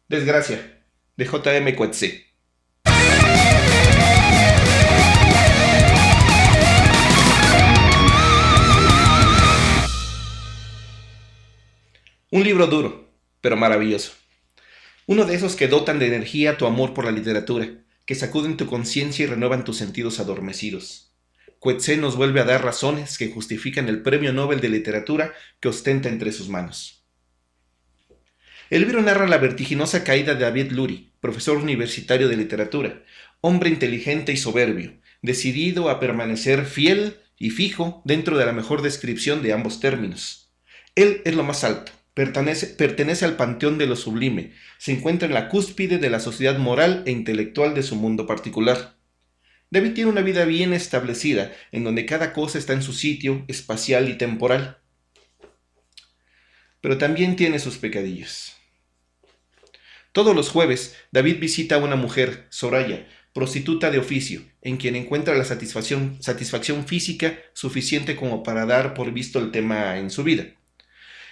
Desgracia, de J. M. Coetzee. Un libro duro, pero maravilloso. Uno de esos que dotan de energía tu amor por la literatura, que sacuden tu conciencia y renuevan tus sentidos adormecidos. Coetzee nos vuelve a dar razones que justifican el Premio Nobel de Literatura que ostenta entre sus manos. El libro narra la vertiginosa caída de David Lurie, profesor universitario de literatura, hombre inteligente y soberbio, decidido a permanecer fiel y fijo dentro de la mejor descripción de ambos términos. Él es lo más alto, pertenece al panteón de lo sublime, se encuentra en la cúspide de la sociedad moral e intelectual de su mundo particular. David tiene una vida bien establecida, en donde cada cosa está en su sitio espacial y temporal. Pero también tiene sus pecadillos. Todos los jueves, David visita a una mujer, Soraya, prostituta de oficio, en quien encuentra la satisfacción física suficiente como para dar por visto el tema en su vida.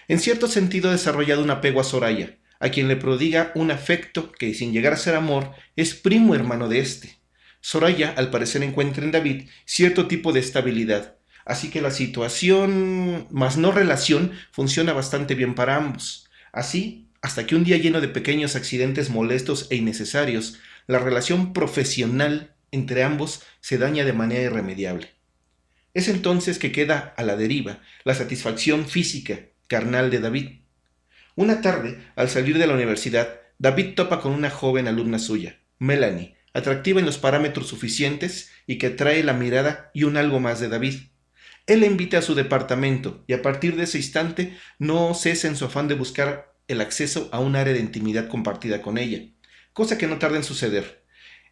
En cierto sentido ha desarrollado un apego a Soraya, a quien le prodiga un afecto que, sin llegar a ser amor, es primo hermano de éste. Soraya, al parecer, encuentra en David cierto tipo de estabilidad, así que la situación, más no relación, funciona bastante bien para ambos. Así, hasta que un día lleno de pequeños accidentes molestos e innecesarios, la relación profesional entre ambos se daña de manera irremediable. Es entonces que queda a la deriva la satisfacción física, carnal de David. Una tarde, al salir de la universidad, David topa con una joven alumna suya, Melanie, atractiva en los parámetros suficientes y que atrae la mirada y un algo más de David. Él la invita a su departamento y a partir de ese instante no cesa en su afán de buscar el acceso a un área de intimidad compartida con ella, cosa que no tarda en suceder.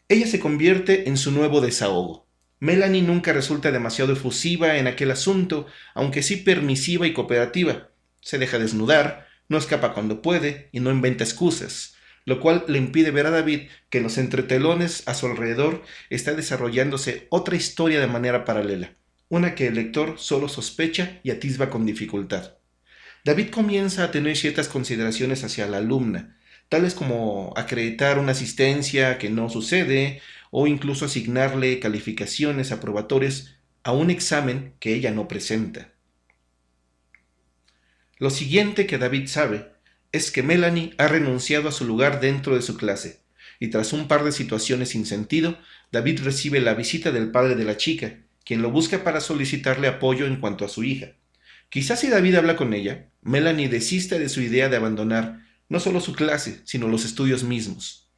Ella se convierte en su nuevo desahogo. Melanie nunca resulta demasiado efusiva en aquel asunto, aunque sí permisiva y cooperativa. Se deja desnudar, no escapa cuando puede y no inventa excusas, lo cual le impide ver a David que en los entretelones a su alrededor está desarrollándose otra historia de manera paralela, una que el lector solo sospecha y atisba con dificultad. David comienza a tener ciertas consideraciones hacia la alumna, tales como acreditar una asistencia que no sucede o incluso asignarle calificaciones aprobatorias a un examen que ella no presenta. Lo siguiente que David sabe es que Melanie ha renunciado a su lugar dentro de su clase, y tras un par de situaciones sin sentido, David recibe la visita del padre de la chica, quien lo busca para solicitarle apoyo en cuanto a su hija. Quizás si David habla con ella, Melanie desista de su idea de abandonar no solo su clase, sino los estudios mismos.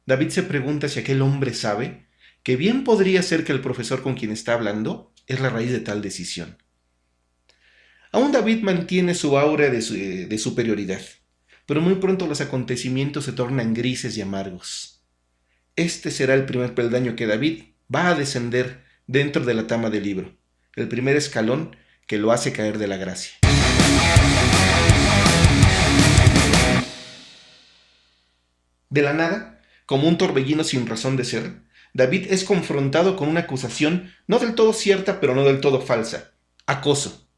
David se pregunta si aquel hombre sabe que bien podría ser que el profesor con quien está hablando es la raíz de tal decisión. Aún David mantiene su aura de superioridad, pero muy pronto los acontecimientos se tornan grises y amargos. Este será el primer peldaño que David va a descender dentro de la trama del libro, el primer escalón que lo hace caer de la gracia. De la nada, como un torbellino sin razón de ser, David es confrontado con una acusación no del todo cierta, pero no del todo falsa: acoso.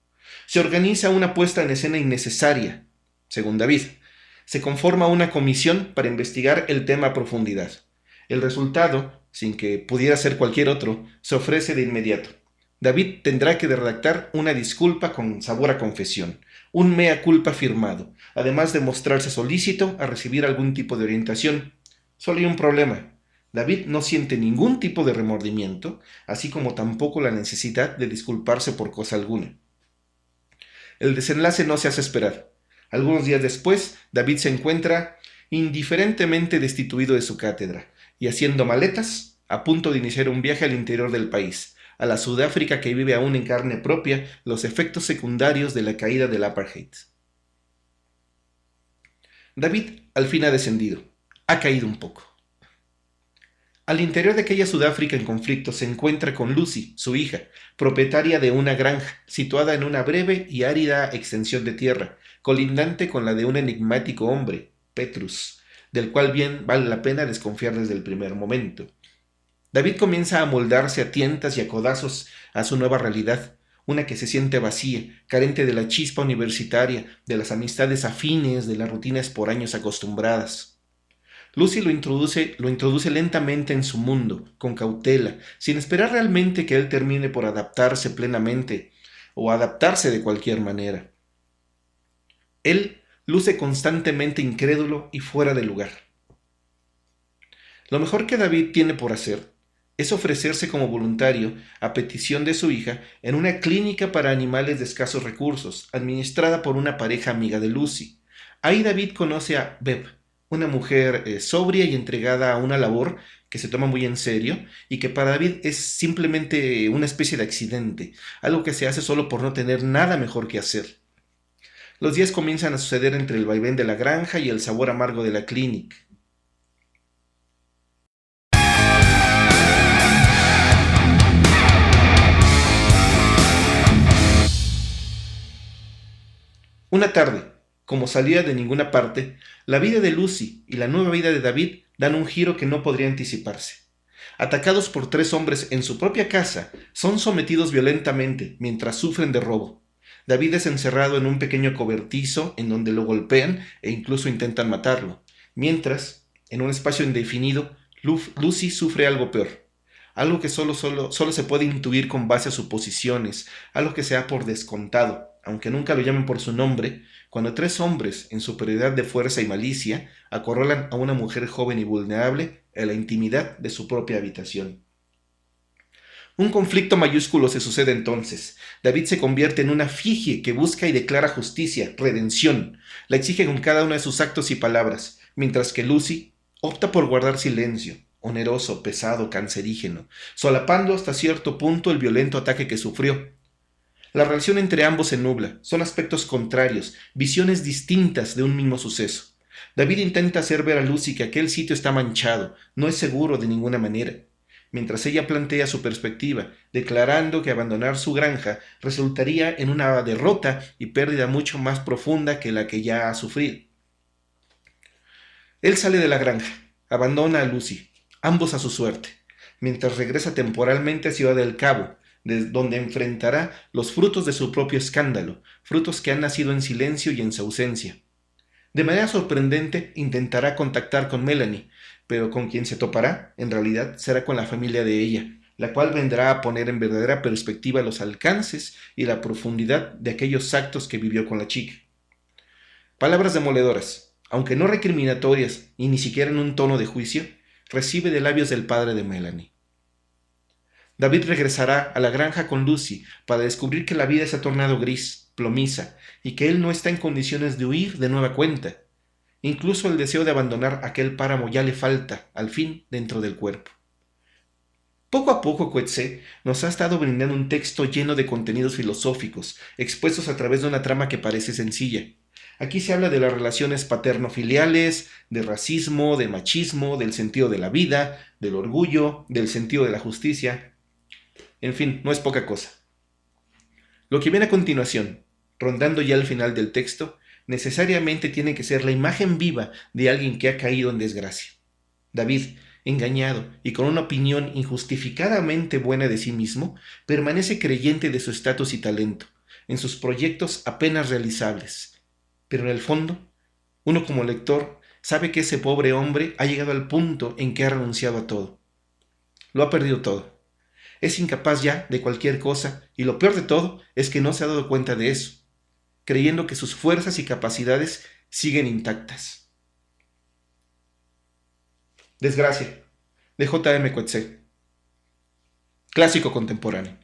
Se organiza una puesta en escena innecesaria. Según David, se conforma una comisión para investigar el tema a profundidad. El resultado, sin que pudiera ser cualquier otro, se ofrece de inmediato. David tendrá que redactar una disculpa con sabor a confesión, un mea culpa firmado, además de mostrarse solícito a recibir algún tipo de orientación. Solo hay un problema: David no siente ningún tipo de remordimiento, así como tampoco la necesidad de disculparse por cosa alguna. El desenlace no se hace esperar. Algunos días después, David se encuentra indiferentemente destituido de su cátedra y haciendo maletas, a punto de iniciar un viaje al interior del país, a la Sudáfrica que vive aún en carne propia los efectos secundarios de la caída del apartheid. David al fin ha descendido, ha caído un poco. Al interior de aquella Sudáfrica en conflicto se encuentra con Lucy, su hija, propietaria de una granja situada en una breve y árida extensión de tierra, colindante con la de un enigmático hombre, Petrus, del cual bien vale la pena desconfiar desde el primer momento. David comienza a moldarse a tientas y a codazos a su nueva realidad, una que se siente vacía, carente de la chispa universitaria, de las amistades afines, de las rutinas por años acostumbradas. Lucy lo introduce lentamente en su mundo, con cautela, sin esperar realmente que él termine por adaptarse plenamente o adaptarse de cualquier manera. Él luce constantemente incrédulo y fuera de lugar. Lo mejor que David tiene por hacer es ofrecerse como voluntario, a petición de su hija, en una clínica para animales de escasos recursos, administrada por una pareja amiga de Lucy. Ahí David conoce a Bev, una mujer sobria y entregada a una labor que se toma muy en serio y que para David es simplemente una especie de accidente, algo que se hace solo por no tener nada mejor que hacer. Los días comienzan a suceder entre el vaivén de la granja y el sabor amargo de la clínica. Una tarde, como salía de ninguna parte, la vida de Lucy y la nueva vida de David dan un giro que no podría anticiparse. Atacados por 3 hombres en su propia casa, son sometidos violentamente mientras sufren de robo. David es encerrado en un pequeño cobertizo en donde lo golpean e incluso intentan matarlo, mientras, en un espacio indefinido, Lucy sufre algo peor. Algo que solo se puede intuir con base a suposiciones, algo que se da por descontado, aunque nunca lo llamen por su nombre, cuando 3 hombres, en superioridad de fuerza y malicia, acorralan a una mujer joven y vulnerable en la intimidad de su propia habitación. Un conflicto mayúsculo se sucede entonces. David se convierte en una efigie que busca y declara justicia, redención. La exige con cada uno de sus actos y palabras, mientras que Lucy opta por guardar silencio, oneroso, pesado, cancerígeno, solapando hasta cierto punto el violento ataque que sufrió. La relación entre ambos se nubla, son aspectos contrarios, visiones distintas de un mismo suceso. David intenta hacer ver a Lucy que aquel sitio está manchado, no es seguro de ninguna manera, mientras ella plantea su perspectiva, declarando que abandonar su granja resultaría en una derrota y pérdida mucho más profunda que la que ya ha sufrido. Él sale de la granja, abandona a Lucy, ambos a su suerte, mientras regresa temporalmente a Ciudad del Cabo, donde enfrentará los frutos de su propio escándalo, frutos que han nacido en silencio y en su ausencia. De manera sorprendente intentará contactar con Melanie, pero con quien se topará, en realidad, será con la familia de ella, la cual vendrá a poner en verdadera perspectiva los alcances y la profundidad de aquellos actos que vivió con la chica. Palabras demoledoras, aunque no recriminatorias y ni siquiera en un tono de juicio, recibe de labios del padre de Melanie. David regresará a la granja con Lucy para descubrir que la vida se ha tornado gris, plomiza, y que él no está en condiciones de huir de nueva cuenta. Incluso el deseo de abandonar aquel páramo ya le falta, al fin, dentro del cuerpo. Poco a poco, Coetzee nos ha estado brindando un texto lleno de contenidos filosóficos, expuestos a través de una trama que parece sencilla. Aquí se habla de las relaciones paterno-filiales, de racismo, de machismo, del sentido de la vida, del orgullo, del sentido de la justicia. En fin, no es poca cosa. Lo que viene a continuación, rondando ya el final del texto, necesariamente tiene que ser la imagen viva de alguien que ha caído en desgracia. David, engañado y con una opinión injustificadamente buena de sí mismo, permanece creyente de su estatus y talento, en sus proyectos apenas realizables. Pero en el fondo, uno como lector sabe que ese pobre hombre ha llegado al punto en que ha renunciado a todo. Lo ha perdido todo. Es incapaz ya de cualquier cosa y lo peor de todo es que no se ha dado cuenta de eso, creyendo que sus fuerzas y capacidades siguen intactas. Desgracia, de J. M. Coetzee. Clásico contemporáneo.